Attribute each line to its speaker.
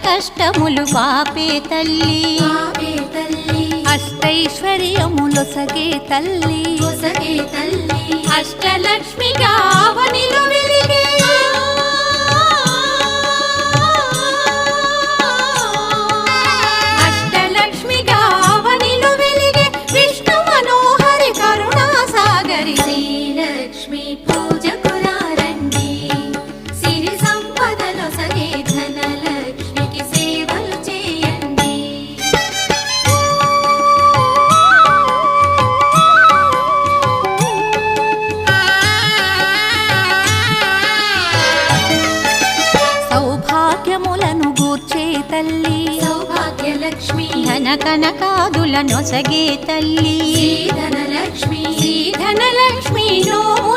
Speaker 1: కష్టములు పాపే తల్లి అష్టైశ్వర్యములొసగే తల్లి అష్టలక్ష్మిగా అవనిలో వెలిగే అష్టలక్ష్మిగా అవనిలో వెలిగే విష్ణు మనోహరి కరుణా సాగరి
Speaker 2: శ్రీలక్ష్మి పూజకు రండి సిరి సంపదలో సగే ధనలక్ష్మికి సేవలు చేయండి
Speaker 1: సౌభాగ్యములను గూర్చే తల్లి
Speaker 2: సౌభాగ్యలక్ష్మి
Speaker 1: ధన కనకాదుల నొసగే తల్లి
Speaker 2: ధనలక్ష్మి
Speaker 1: ధనలక్ష్మి నోము